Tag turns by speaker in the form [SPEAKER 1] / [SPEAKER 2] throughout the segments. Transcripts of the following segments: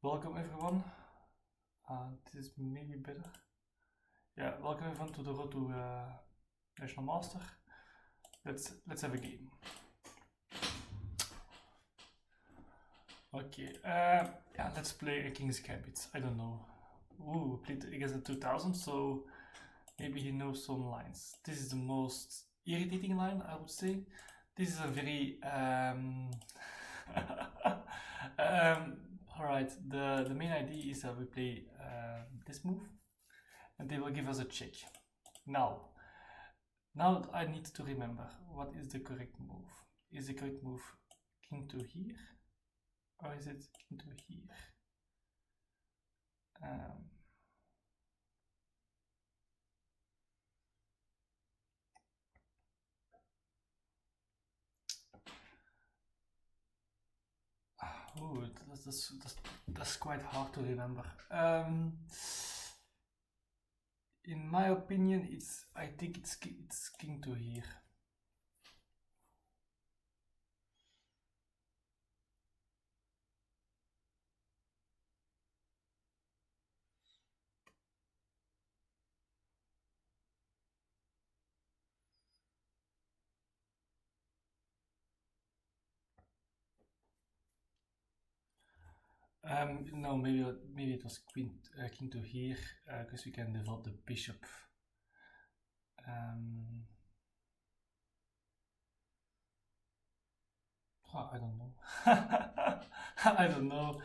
[SPEAKER 1] Welcome everyone. This is maybe better. Yeah, welcome everyone to the road to National Master. Let's have a game. Okay. Yeah, let's play a King's Gambit. I don't know. Ooh, played against the 2000, so maybe he knows some lines. This is the most irritating line, I would say. This is a very alright, the main idea is that we play this move and they will give us a check. Now I need to remember what is the correct move. Is the correct move king to here or is it king to here? Oh, that's quite hard to remember. In my opinion, I think it's king to here. No, maybe it was king to here because we can develop the bishop. Oh, I don't know. I don't know.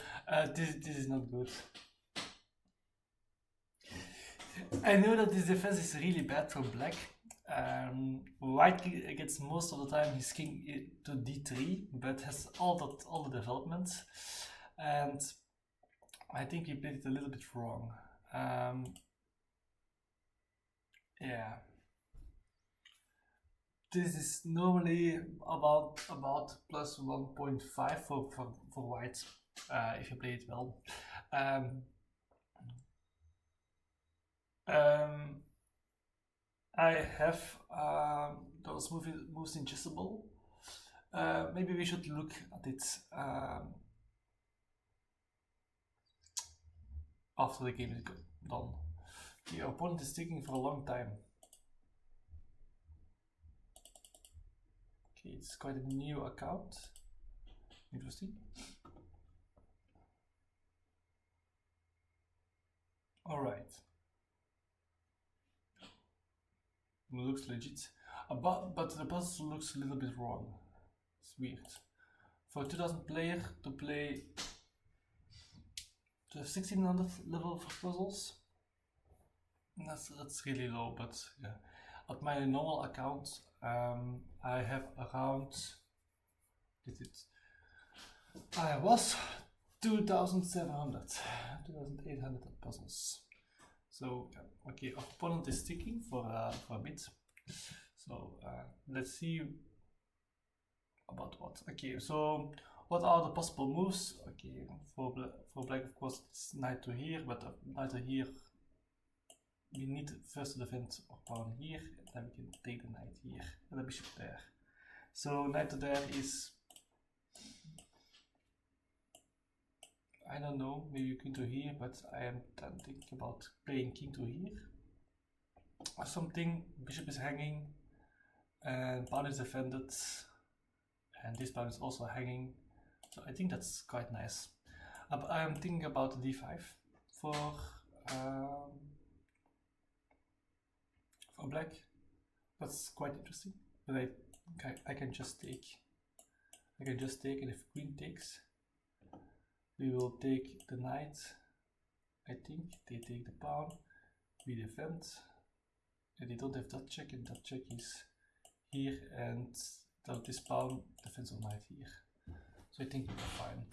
[SPEAKER 1] This is not good. I know that this defense is really bad for black. White gets most of the time his king to d3, but has all the developments, and I think he played it a little bit wrong. Yeah, this is normally about plus 1.5 for white if you play it well. I have those moves in chessable. Maybe we should look at it after the game is done. The opponent is taking for a long time. Okay, it's quite a new account. Interesting. Alright. Looks legit. But the puzzle looks a little bit wrong. It's weird. For a 2000 player to play to have 1600 level for puzzles, that's really low, but yeah. At my normal account, I have around, I was 2700, 2800 puzzles. So okay, our opponent is sticking for a bit. So let's see about what. Okay, so what are the possible moves? Okay, for black of course it's knight to here, but knight to here we need first to defend our pawn here, and then we can take the knight here and the bishop there. So knight to there is, I don't know, maybe king to here, but I am thinking about playing king to here or something. Bishop is hanging and pawn is defended and this pawn is also hanging, so I think that's quite nice. I am thinking about d5 for black. That's quite interesting, but I can just take. And if queen takes, we will take the knight. I think they take the pawn, we defend, and they don't have that check, and that check is here, and this pawn defends on knight here. So I think we're fine.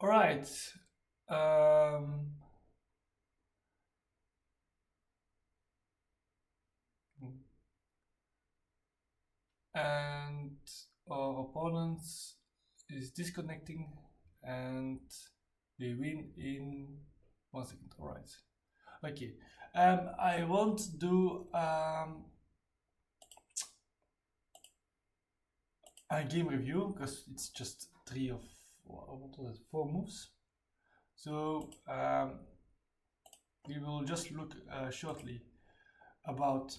[SPEAKER 1] Alright. And our opponent is disconnecting and we win in 1 second. Alright. Okay. I won't do a game review because it's just 4 moves. So we will just look shortly about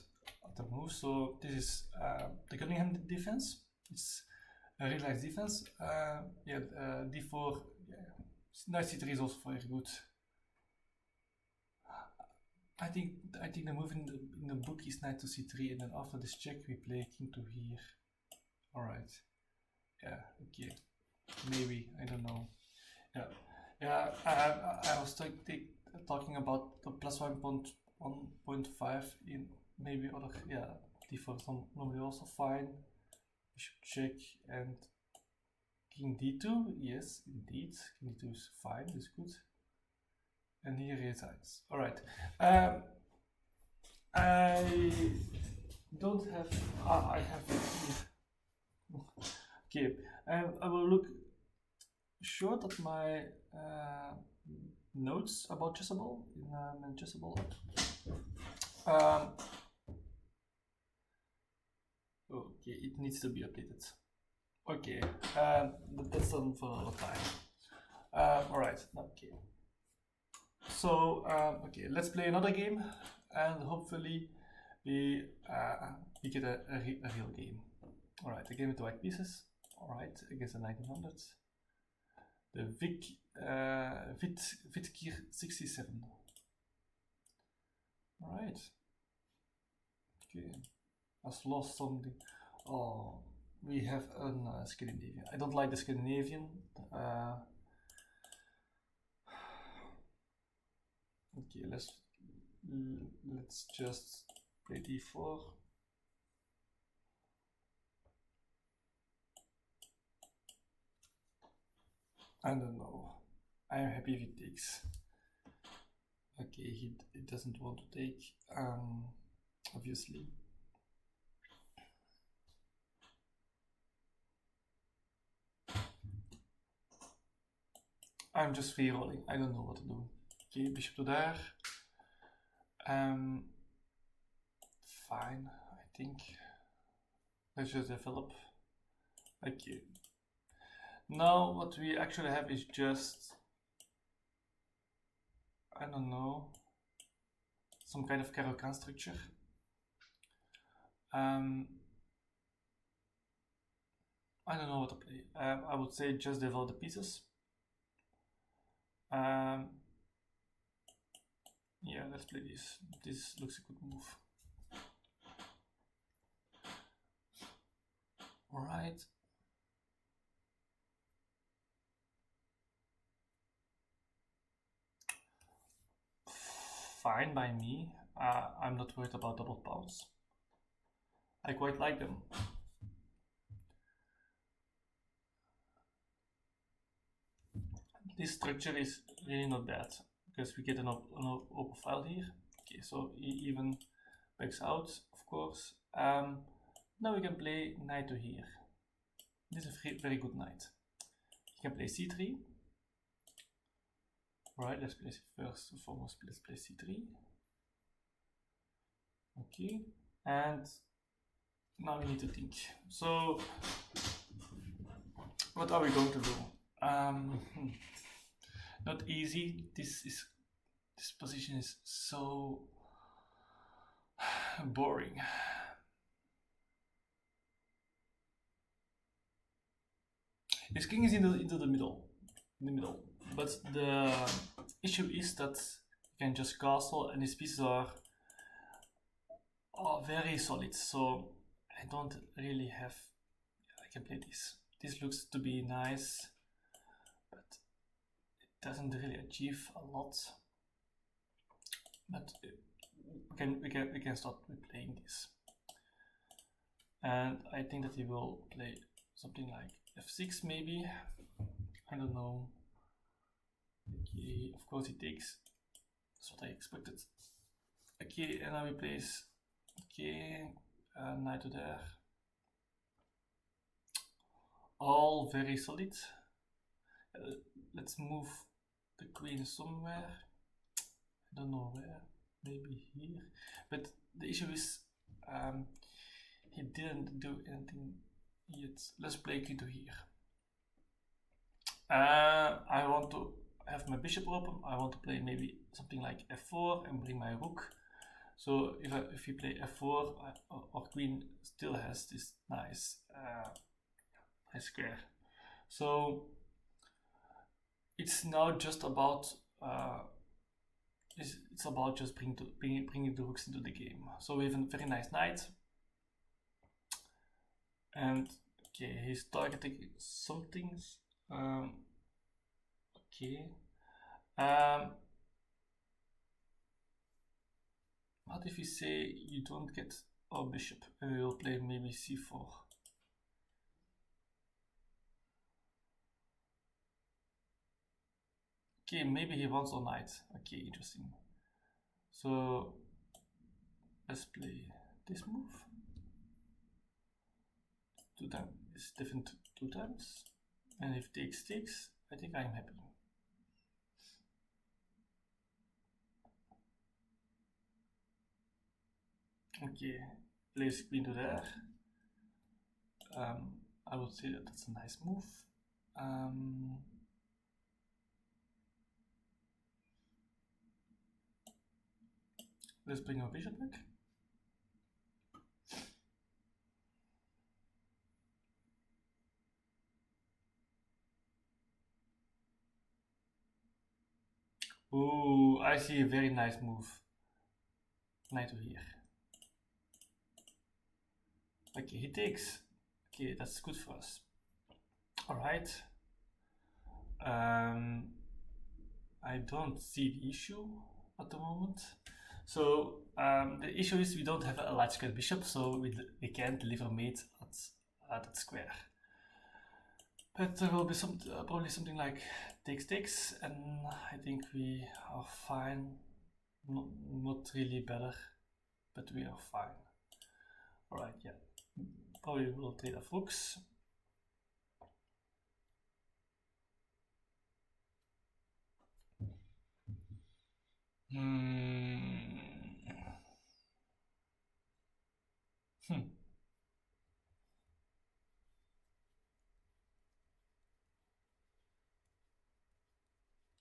[SPEAKER 1] the move. So this is the Cunningham defense. It's a relaxed defense. Yeah, d4. Yeah. Knight c3 is also very good. I think the move in the book is knight to c3, and then after this check we play king to here. All right. Yeah. Okay. Maybe, I don't know. Yeah. Yeah. I was talking about the plus 1.5 in maybe other. Yeah. D4 is normally also fine. Bishop check and king d2. Yes, indeed. King d2 is fine. Is good. And here it is. All right. I don't have. I have it here. Okay. I will look short at my notes about Chessable in Chessable. Okay, it needs to be updated. Okay, but that's done for another time. All right. Okay. So okay, let's play another game, and hopefully we get a real game. All right, again with the white pieces. All right, against the 1900s. The Vitkir 67. All right. Okay, I've lost something. Oh, we have a Scandinavian. I don't like the Scandinavian. Okay, let's just play d4. I don't know. I'm happy if it takes. Okay, he doesn't want to take, obviously. I'm just free rolling. I don't know what to do. Okay, bishop to there. Fine, I think. Let's just develop. Okay. Now what we actually have is just, I don't know, some kind of Caro-Kann structure. I don't know what to play. I would say just develop the pieces. Yeah, let's play this. This looks a good move. All right. Fine by me. I'm not worried about double pawns. I quite like them. This structure is really not bad because we get an open file here. Okay, so he even backs out, of course. Now we can play knight to here. This is a very good knight. You can play c3. Right, let's play first and foremost. Let's play c3. Okay, and now we need to think. So, what are we going to do? Not easy. This position is so boring. This king is into the middle, but the issue is that you can just castle, and these pieces are very solid. So I don't really have. I can play this. This looks to be nice, but it doesn't really achieve a lot. But we can start replaying this, and I think that he will play something like f6 maybe. I don't know. Okay, of course he takes. That's what I expected. Okay, and now he plays. Okay, knight to there. All very solid. Let's move the queen somewhere. I don't know where. Maybe here. But the issue is he didn't do anything yet. Let's play queen to here. I have my bishop open, I want to play maybe something like f4 and bring my rook. So if you play f4, our queen still has this nice square. So it's now just about it's about just bringing the rooks into the game. So we have a very nice knight, and okay, he's targeting some things. Okay. What if we say you don't get our bishop and we will play maybe c4? Okay, maybe he wants our knight. Okay, interesting. So let's play this move. 2 times is different 2 times. And if takes, I think I'm happy. Okay, place queen to there. I would say that that's a nice move. Let's bring our bishop back. Oh, I see a very nice move. Knight to here. Okay, he takes. Okay, that's good for us. Alright. I don't see the issue at the moment. So the issue is we don't have a light square bishop, so we can't deliver mate at that square. But there will be probably something like takes, and I think we are fine. Not really better, but we are fine. Alright, yeah. Probably will trade off rooks.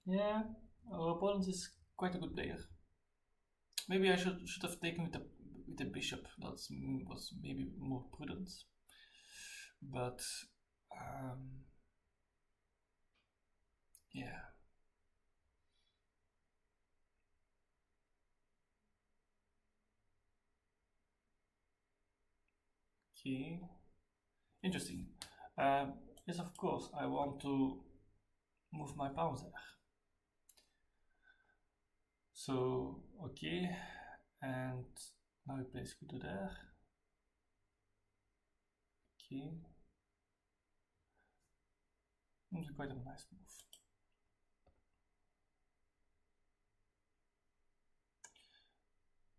[SPEAKER 1] Yeah, our opponent is quite a good player. Maybe I should have taken with the bishop. That was maybe more prudent. But yeah. Okay. Interesting. Yes, of course, I want to move my pawns there. So, okay, and now we place queen to there. Okay. It's quite a nice move.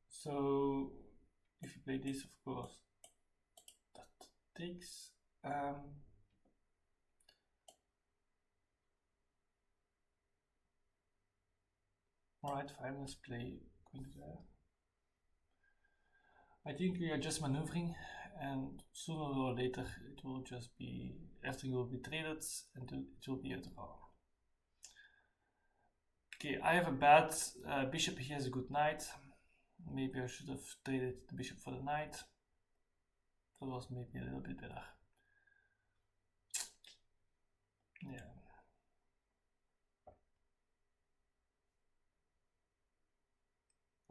[SPEAKER 1] So, if you play this, of course, that takes. Alright, fine, let's play queen to there. I think we are just maneuvering, and sooner or later it will just be, everything will be traded and it will be a draw. Okay, I have a bad bishop, he has a good knight. Maybe I should have traded the bishop for the knight. That was maybe a little bit better. Yeah.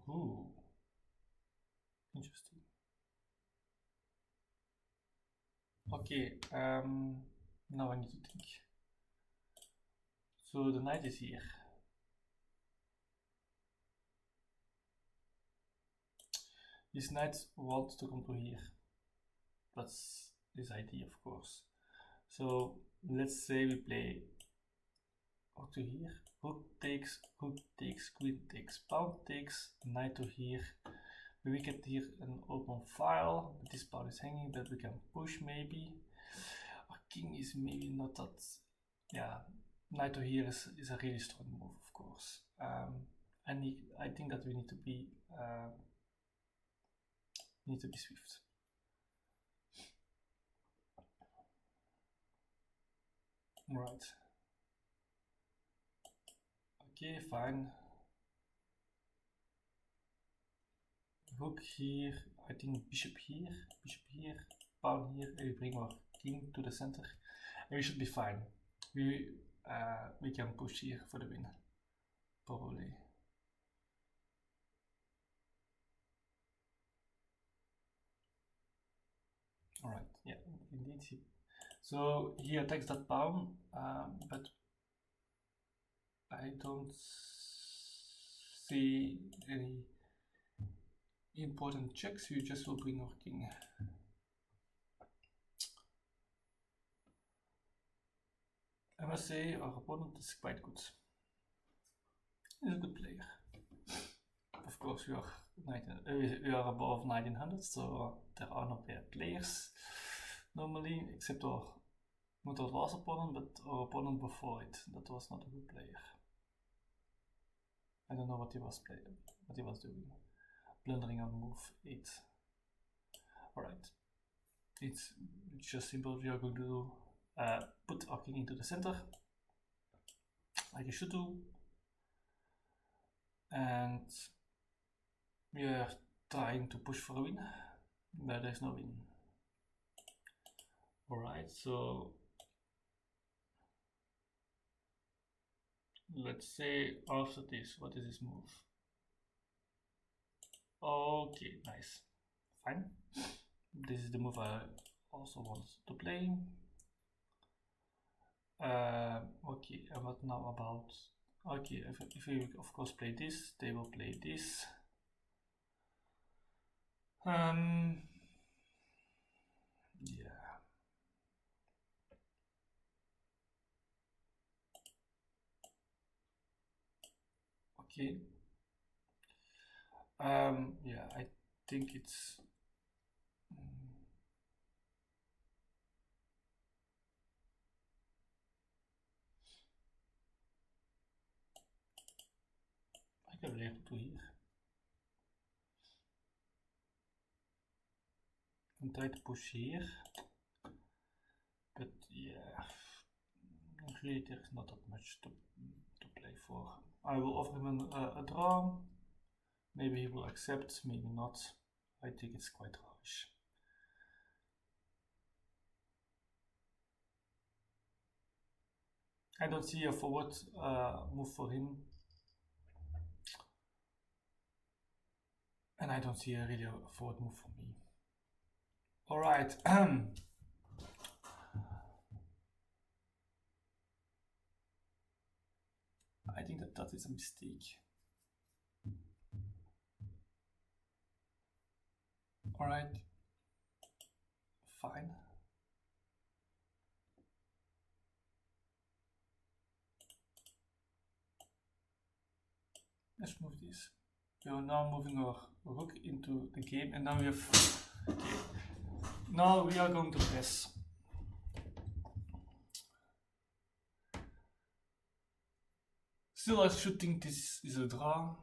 [SPEAKER 1] Ooh. Interesting. Okay, now I need to think. So the knight is here. This knight wants to come to here. That's his idea, of course. So let's say we play rook to here, rook takes, queen takes, pawn takes, knight to here. We get here an open file, but this pawn is hanging, that we can push maybe. Our king is maybe not that, yeah, knight to here is a really strong move, of course. And I think that we need to be swift. Right. Okay, fine. Rook here, I think bishop here, pawn here, and we bring our king to the center, and we should be fine. We can push here for the win, probably. Alright, yeah, indeed. So he attacks that pawn, but I don't see any important checks. We just will bring our king. I must say our opponent is quite good. He's a good player. Of course, we are above 1900, so there are no bad players normally, except not our last opponent, but our opponent before it. That was not a good player. I don't know what he was doing. Blundering on move 8. Alright. It's just simple. We are going to put our king into the center, like you should do. And we are trying to push for a win, but there's no win. Alright, so let's say after this, what is this move? Okay, nice. Fine. This is the move I also want to play. Okay, and what now about... Okay, if we of course play this, they will play this. Yeah. Okay. Yeah, I think it's... I can leer to here. And try to push here. But yeah, really there's not that much to play for. I will offer him a draw. Maybe he will accept, maybe not. I think it's quite harsh. I don't see a forward move for him. And I don't see a really forward move for me. Alright. I think that is a mistake. Alright. Fine. Let's move this. We are now moving our rook into the game, and now we have... Okay. Now we are going to press. Still, I should think this is a draw.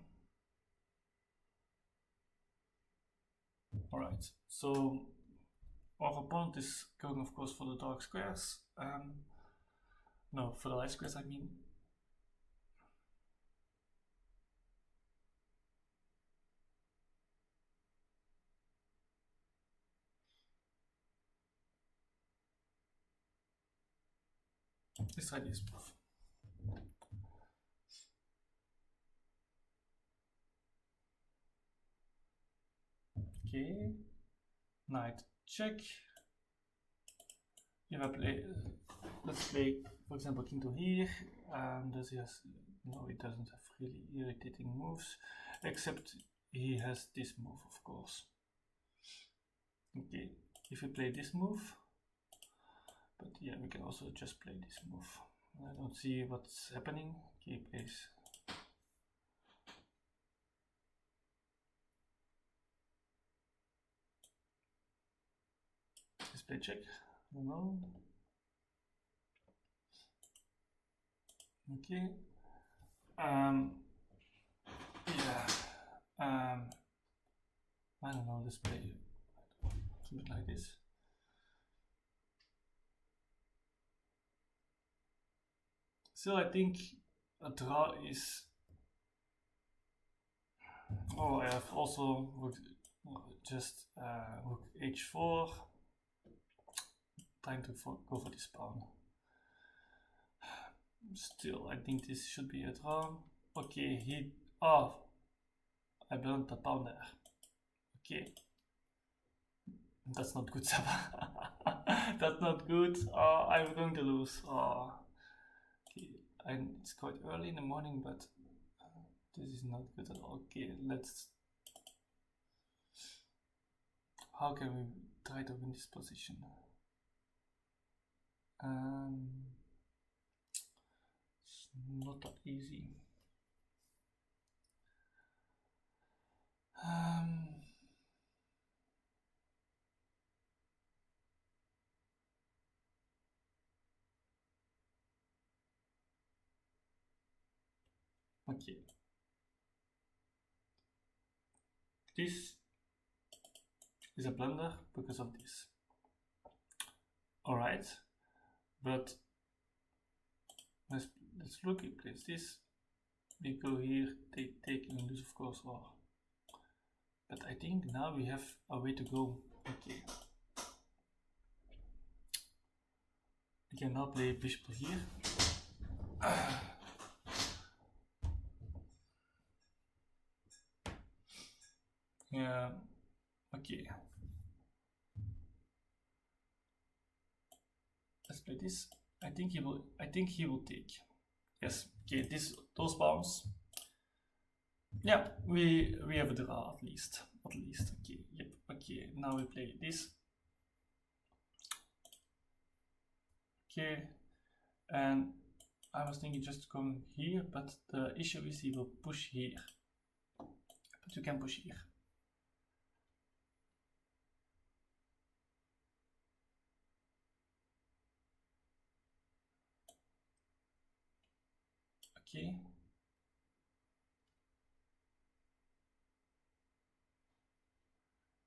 [SPEAKER 1] Alright, so our opponent is going, of course, for the dark squares. No, for the light squares, I mean. Let's try this move. Okay, knight check. If I play, let's play, for example, king to here, and does he has, no, he doesn't have really irritating moves, except he has this move, of course. Okay, if we play this move, but yeah, we can also just play this move. I don't see what's happening. Okay, he plays. Let's play check. I don't know. Okay. Yeah. I don't know. Let's play something like this. Still, I think a draw is Oh, I have also just rook h4, trying to go for this pawn. Still, I think this should be a draw. Okay, I burned the pawn there. Okay, that's not good, Saba. That's not good. I'm going to lose. Okay, it's quite early in the morning, but this is not good at all. Okay, how can we try to win this position? It's not that easy. Okay. This is a blunder because of this. Alright, but let's look at this. We go here, they take and lose, of course, but I think now we have a way to go. Okay. We can now play bishop here. Yeah, okay. Let's play this. I think he will take. Yes, okay, those pawns. Yeah, we have a draw at least. Okay, yep, okay, now we play this. Okay, and I was thinking just going here, but the issue is he will push here. But you can push here. Okay.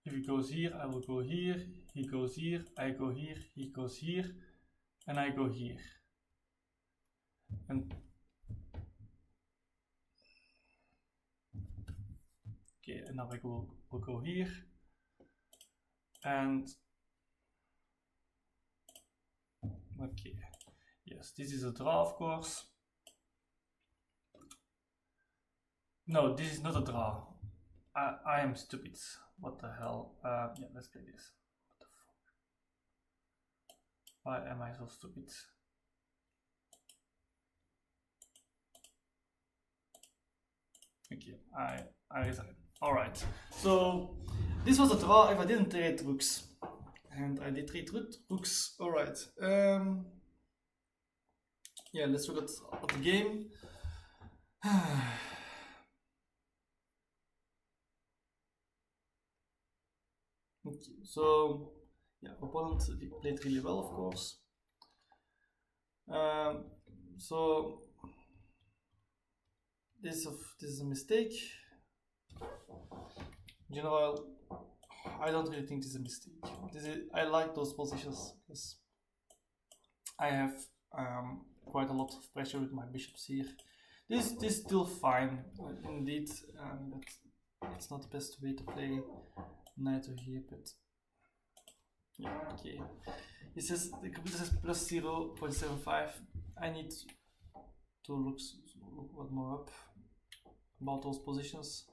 [SPEAKER 1] If he goes here, I will go here. He goes here, I go here, he goes here, and I go here. And okay, and now we'll go here. And okay, yes, this is a draw, of course. No, this is not a draw. I am stupid. What the hell? Yeah, let's play this. What the fuck? Why am I so stupid? Okay, I resign. Alright, so this was a draw if I didn't trade rooks. And I did trade rooks. Alright. Yeah, let's look at the game. Okay, so yeah, opponent played really well, of course. So this is a mistake. In general, I don't really think this is a mistake. I like those positions because I have quite a lot of pressure with my bishops here. This is still fine, indeed, but it's not the best way to play knight to here, but yeah, okay. It says the computer says plus 0.75. I need to look one more up about those positions.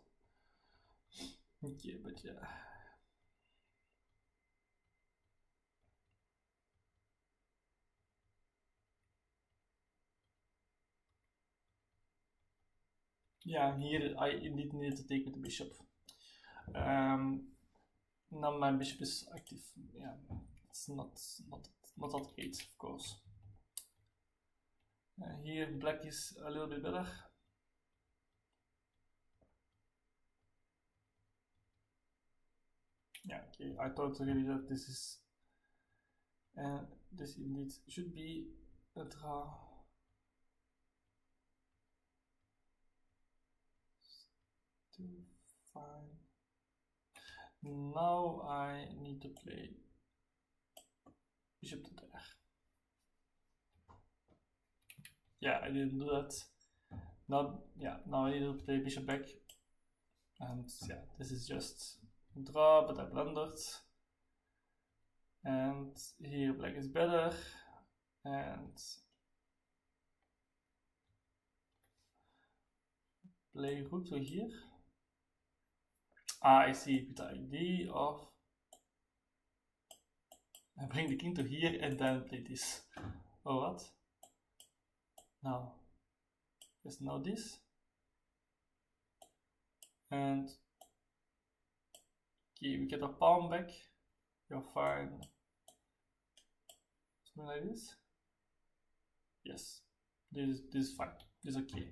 [SPEAKER 1] Okay, but yeah. Yeah, here I indeed needed to take with the bishop. Now my bishop is active. Yeah, it's not that great, of course. Here black is a little bit better. Yeah, okay. I thought really that this indeed should be a draw. Still fine. Now I need to play bishop to there. Yeah, I didn't do that. Now I need to play bishop back. And yeah, this is just a draw, but I blundered. And here black is better. And play rook to here. I see, with the idea of I bring the king to here and then play this. Or what? Now. Yes, now this. And okay, we get our pawn back. You're fine. Something like this. Yes. This is fine. This is okay.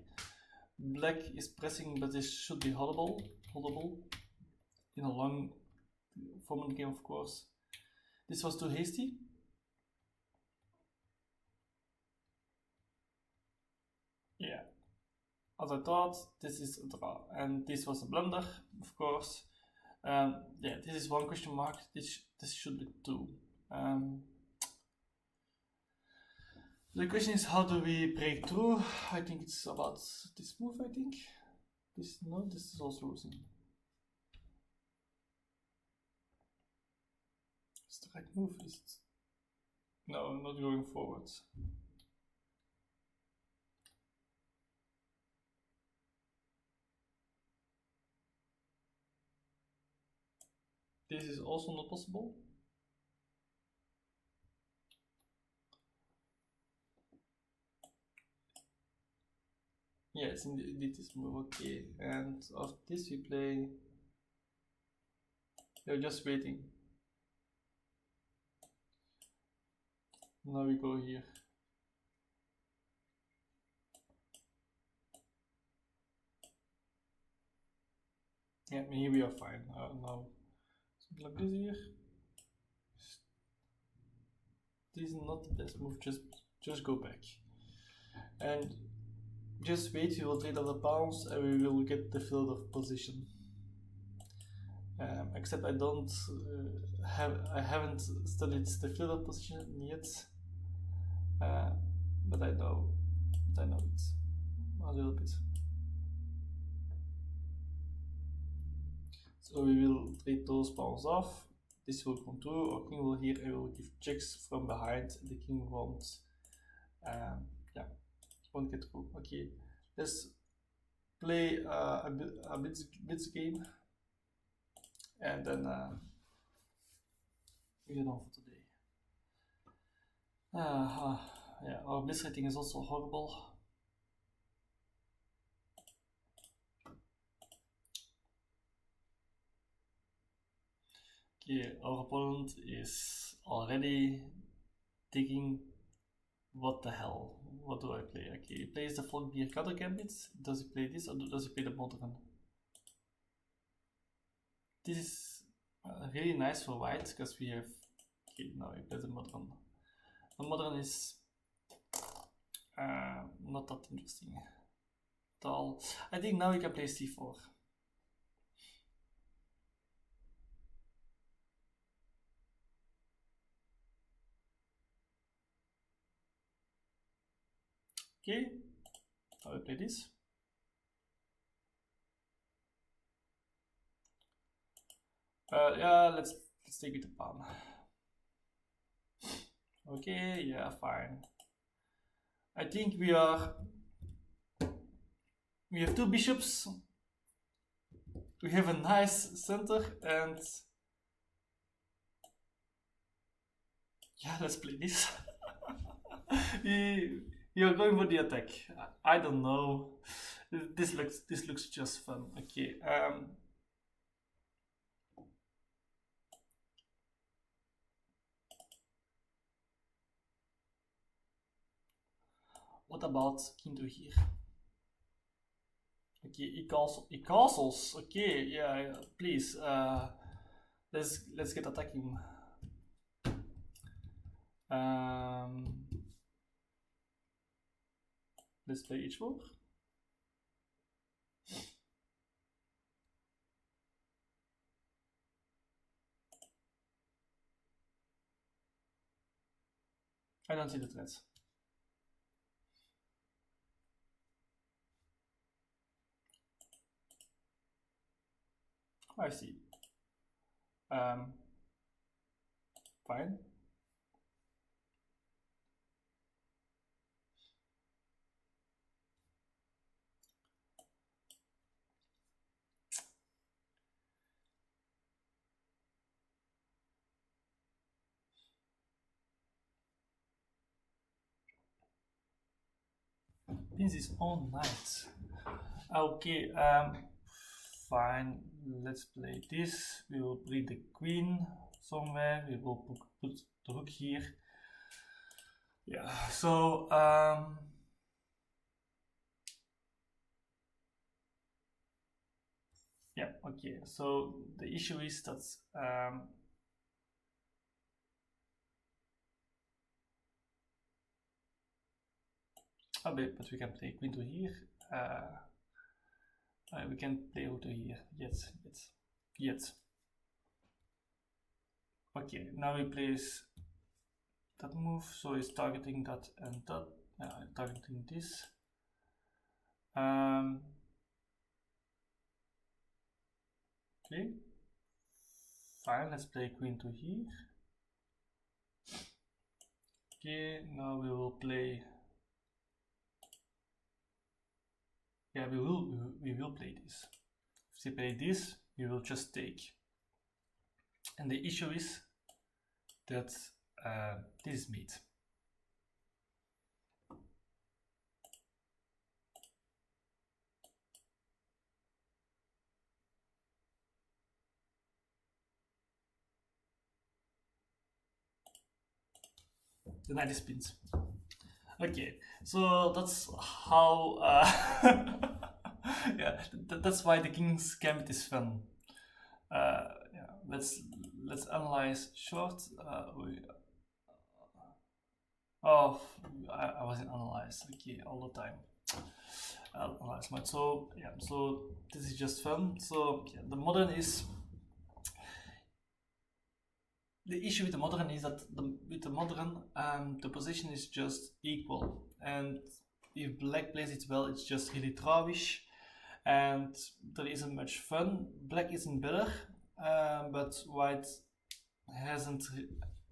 [SPEAKER 1] Black is pressing, but this should be holdable in a long format game, of course. This was too hasty. Yeah, as I thought, this is a draw, and this was a blunder, of course. Yeah, this is one question mark. This should be two. The question is, how do we break through? I think it's about this move. I think this is also losing. It's the right move. Is it? No, not going forward. This is also not possible. Yes, indeed this move, okay. And of this we play. They're just waiting. Now we go here. Yeah, here we are fine. Now something like this here. This is not the best move. Just go back and just wait. We will trade other pawns and we will get the field of position. Except I don't I haven't studied the field of position yet, but I know it a little bit. So we will trade those pawns off. This will come through. Our king will here. I will give checks from behind. The king won't. Yeah, won't get through. Okay, let's play a bits game, and then we're done for today. Yeah, our blitz rating is also horrible. Okay, our opponent is already thinking, what the hell? What do I play? Okay, he plays the folk beer cutter gambit. Does he play this or does he play the modern? This is really nice for white because we have. Okay, now he plays the modern. The modern is not that interesting at all. I think now we can play c4. Okay, I will play this. Yeah, let's take it to pawn. Okay, yeah, fine. I think we have two bishops. We have a nice center, and yeah, let's play this. You're going for the attack. I don't know. This looks just fun. Okay. What about king to here? Okay, he castles. Okay, yeah, please. Let's get attacking. Let's play h4. I don't see the threats. I see. Fine. This is all night. Okay, fine. Let's play this. We will play the queen somewhere. We will put the rook here. Yeah, so yeah, okay. So the issue is that oh, but we can play queen to here. We can play rook to here. Yet. Okay, now we place that move, so it's targeting that and that. Targeting this. Okay. Fine, let's play queen to here. Okay, now we will play. Yeah, we will play this. If we play this, we will just take. And the issue is that this is mate. The knight is pinned. Okay, so that's how. Yeah, that's why the king's gambit is fun. Yeah, let's analyze short. Oh, I wasn't analyzed. Okay, all the time. Analyze mode. So yeah, so this is just fun. So yeah, the modern is. The issue with the modern is that the position is just equal, and if black plays it well, it's just really drawish, and there isn't much fun. Black isn't better, but white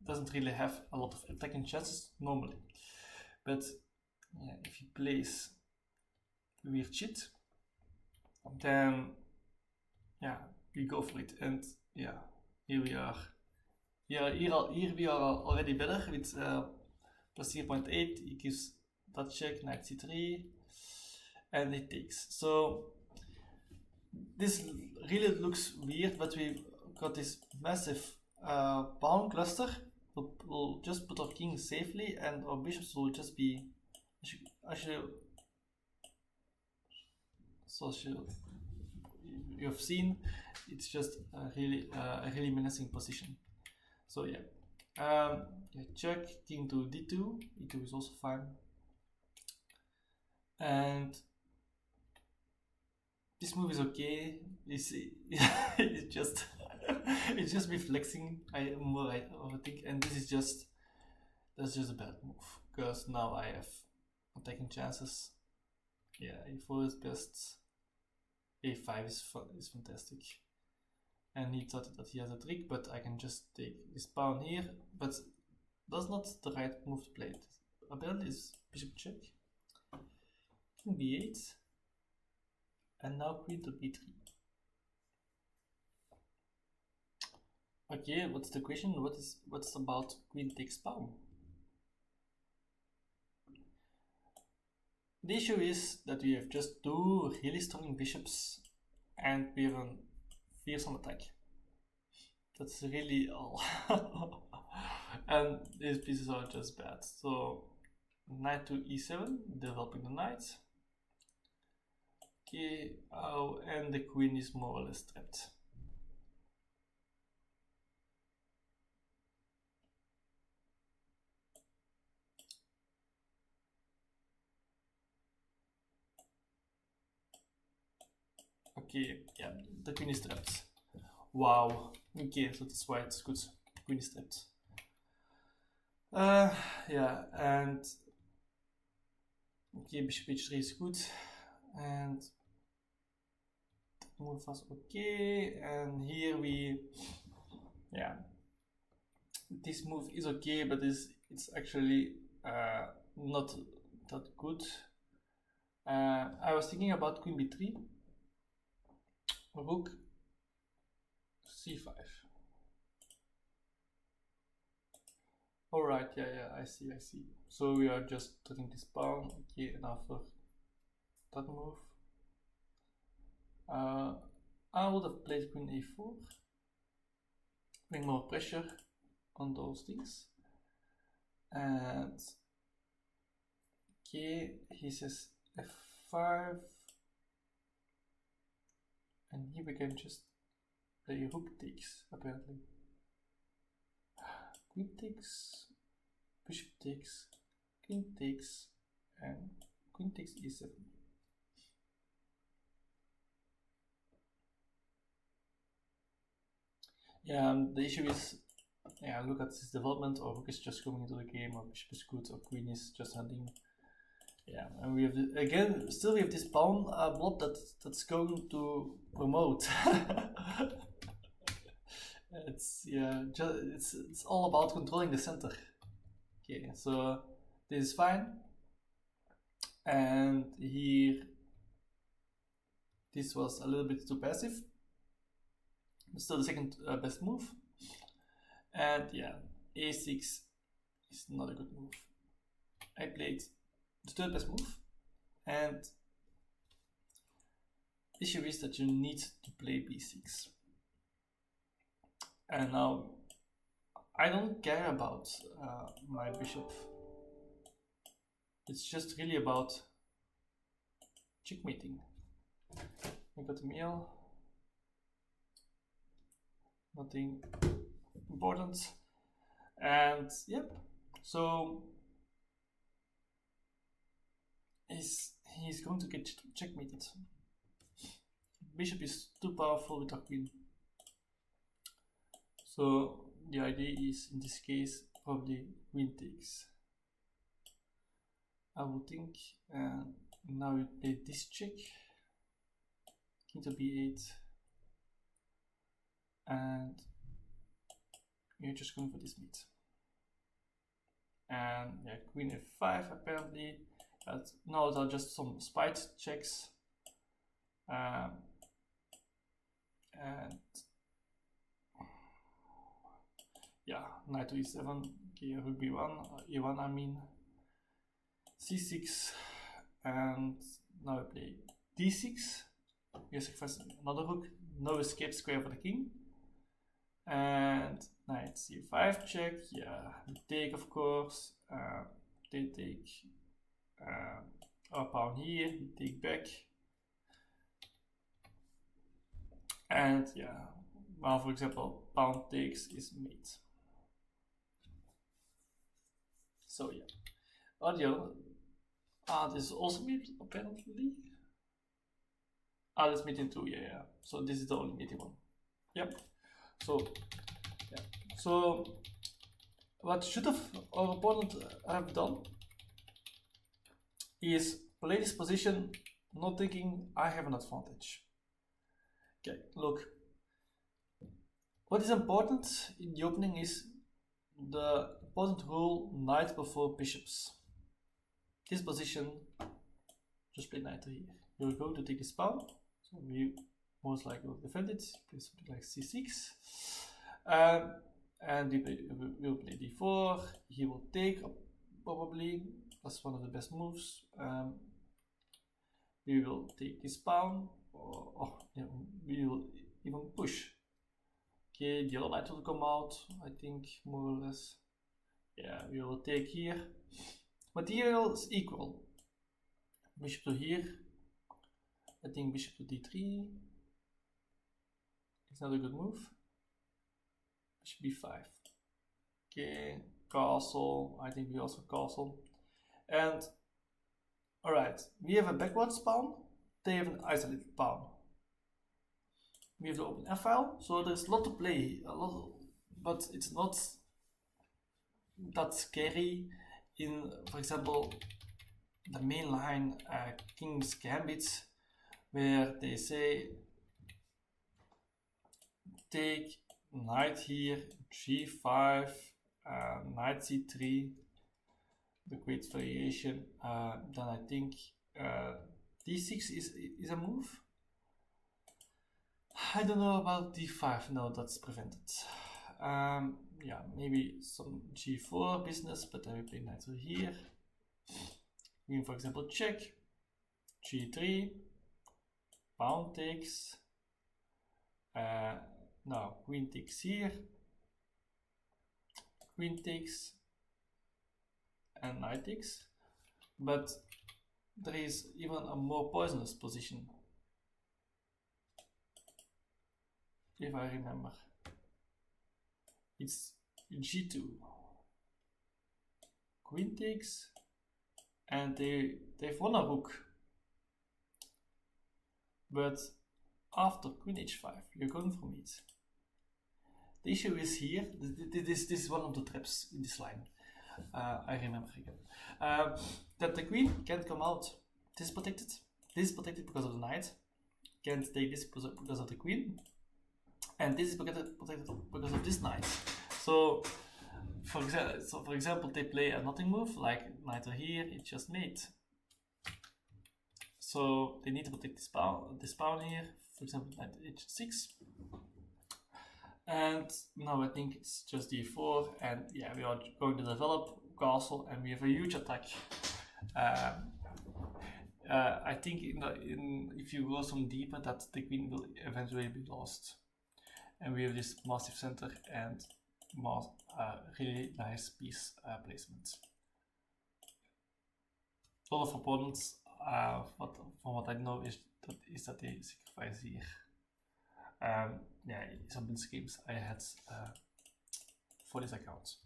[SPEAKER 1] doesn't really have a lot of attacking chances normally. But yeah, if he plays weird shit, then yeah, we go for it, and yeah, here we are. Yeah, here we are already better with plus 0.8. He gives that check, knight c3, and it takes. So this really looks weird, but we got this massive pawn cluster. We'll just put our king safely, and our bishops will just be actually. So you have seen, it's just a really menacing position. So yeah, check king to d2. e2 is also fine, and this move is okay. It's just it's just reflexing. I overthink, and that's just a bad move because now I have attacking chances. Yeah, a4 is best. a5 is fantastic. And he thought that he has a trick, but I can just take this pawn here, but that's not the right move to play it. Apparently it's bishop check, king b8, and now queen to b3. Okay, what's the question? What's about queen takes pawn? The issue is that we have just two really strong bishops, and we have a fearsome attack. That's really all. And these pieces are just bad. So knight to e7, developing the knight. Okay, and the queen is more or less trapped. Okay, yeah, the queen is trapped. Wow. Okay, so that's why it's good. Queen is trapped. Yeah, and okay, bishop h3 is good, and move was okay, and here we, yeah, this move is okay, but it's actually not that good. I was thinking about queen b3, rook c5. Alright, yeah, I see. So we are just taking this pawn, okay, and after that move, I would have played queen a4, bring more pressure on those things. And okay, he says f5, and here we can just play rook takes, apparently. Queen takes, bishop takes, king takes, and queen takes e7. Yeah, the issue is, yeah, look at this development, or rook is just coming into the game, or bishop is good, or queen is just hunting. Yeah, and we have again, still we have this pawn blob that's going to promote. It's it's all about controlling the center. Okay, so this is fine, and here this was a little bit too passive. But still the second best move, and yeah, a6 is not a good move. I played the third best move, and the issue is that you need to play b6. And now I don't care about my bishop. It's just really about checkmating. I got the meal. Nothing important. And yep, so he's going to get checkmated. Bishop is too powerful with our queen. So the idea is, in this case, probably queen takes, I would think. And now we play this check, king to b8, and we're just going for this mate. And yeah, queen f5 apparently. No, those are just some spite checks. And yeah, knight to e7, okay, rook b1, e1 I mean, c6, and now I play d6. Here's first another rook, no escape square for the king, and knight c5 check, yeah, take of course, they take our pawn here, we take back, and yeah, well, for example, pawn takes is mate. So yeah, audio. This is also mate apparently. This mate in 2, yeah. So this is the only mate one. Yep. So yeah. So what should have our opponent have done is play this position, not thinking I have an advantage. Okay, look. What is important in the opening is the important rule knight before bishops. This position, just play knight here. You will go to take this pawn, so we most likely will defend it. Play something like c6, and we will play d4. He will take probably. That's one of the best moves. We will take this pawn, or yeah, we will even push. Okay, the other knight will come out, I think, more or less. Yeah, we will take here. Material is equal. Bishop to here. I think bishop to d3. It's not a good move. Bishop b5. Okay, castle. I think we also castle. And alright, we have a backwards pawn. They have an isolated pawn. We have the open f file, so there's a lot to play, but it's not that scary. In, for example, the main line King's Gambit, where they say take knight here, g5, knight c3, the great variation, then I think d6 is a move. I don't know about d5, no, that's prevented. Yeah, maybe some g4 business, but I will play knight over here. Queen, for example, check, g3, pawn takes, now queen takes here, queen takes, and knight takes, but there is even a more poisonous position, if I remember. It's g2, queen takes, and they've won a rook, but after queen h5 you're going for mate. The issue is here, this is one of the traps in this line, I remember again, that the queen can't come out. This is protected because of the knight, can't take this because of the queen, and this is protected because of this knight. So for example, they play a nothing move like knight over here, it's just mate. So they need to protect this pawn here, for example knight h6. And now I think it's just d4, and yeah, we are going to develop castle, and we have a huge attack. I think if you go some deeper, that the queen will eventually be lost. And we have this massive center and really nice piece placement. A lot of opponents, from what I know, is that they sacrifice here. Yeah, some games I had for this account,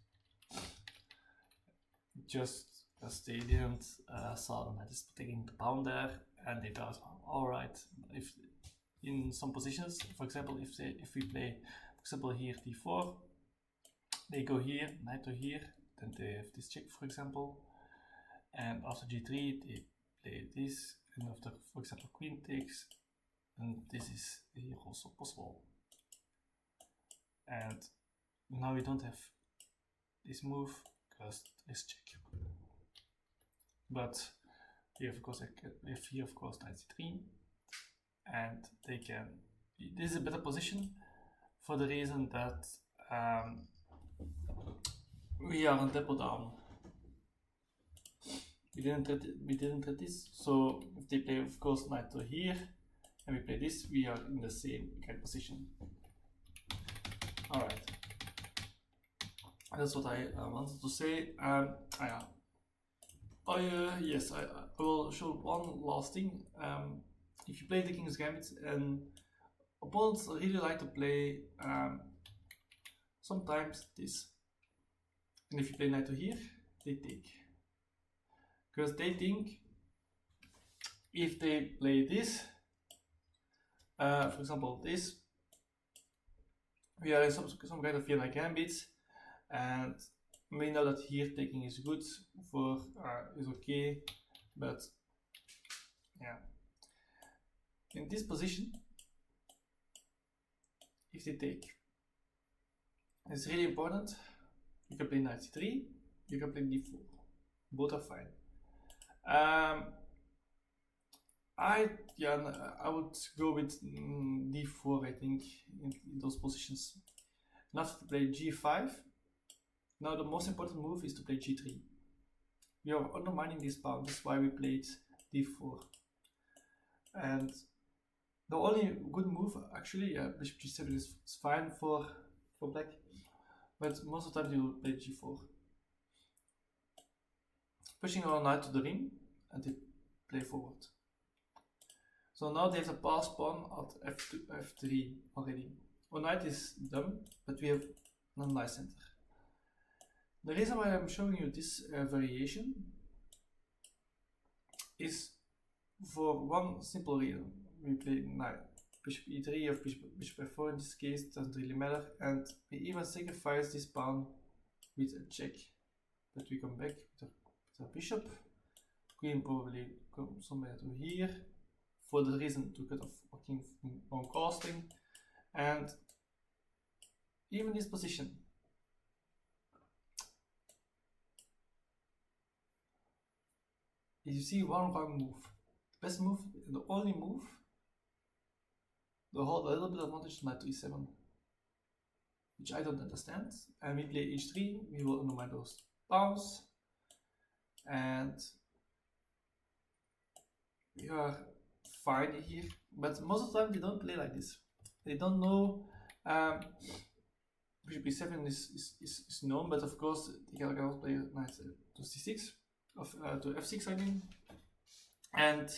[SPEAKER 1] just because they didn't saw the knight is taking the pawn there, and they thought, all right, if in some positions, for example, if we play, for example, here d4, they go here, knight to here, then they have this check, for example, and after g3 they play this, and after, for example, queen takes, and this is here also possible. And now we don't have this move because this check. But here, of course, we have here, of course, knight c3, and they can. This is a better position for the reason that we are on tempo down. We didn't read this, so if they play, of course, knight to here, and we play this, we are in the same kind of position. Alright, that's what I wanted to say. Yes, I will show one last thing. If you play the King's Gambit, and opponents really like to play sometimes this, and if you play knight to here, they take, because they think if they play this, for example this, we are in some kind of Vienna Gambit, and we know that here taking is good for is okay, but yeah, in this position, if they take, it's really important. You can play knight c3, you can play d4, both are fine. I would go with d4, I think, in those positions. And after to play g5, now the most important move is to play g3. We are undermining this pawn, that's why we played d4. And the only good move, actually, bishop g7 is fine for black, but most of the time you will play g4. Pushing our knight to the ring, and they play forward. So now they have the pass pawn at f3 already. Our knight is dumb, but we have a nice center. The reason why I'm showing you this variation is for one simple reason. We play knight, bishop e3 or bishop f4 in this case, doesn't really matter, and we even sacrifice this pawn with a check. But we come back with a bishop, queen probably comes somewhere to here, for the reason to cut off king on casting, and even this position. You see one wrong move. Best move, the only move, the whole a little bit advantage knight to e7, which I don't understand. And we play h3, we will undermine those pawns, and we are fine here. But most of the time they don't play like this. They don't know. Bishop b7 is known, but of course they can also play knight to c6, to f6 I mean. And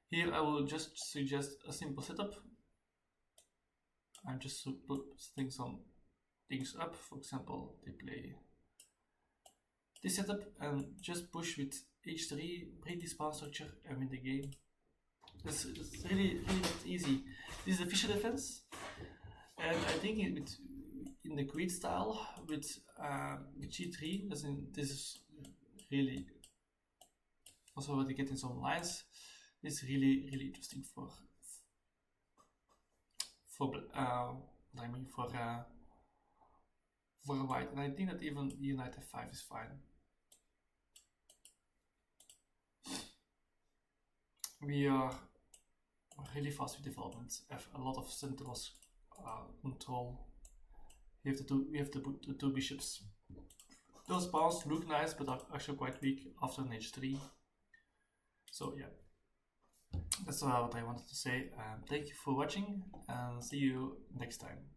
[SPEAKER 1] here I will just suggest a simple setup. I'm just setting some things up. For example, they play this setup and just push with h3, break this pawn structure and win the game. It's really not easy. This is a Fischer defense, and I think in the Queen style with g3, as in this is really also what you get in some lines. It's really interesting for white, and I think that even knight f5 is fine. We are really fast with development. Have a lot of central control. We have the two bishops. Those pawns look nice, but are actually quite weak after an h3. So yeah, that's what I wanted to say. Thank you for watching, and see you next time.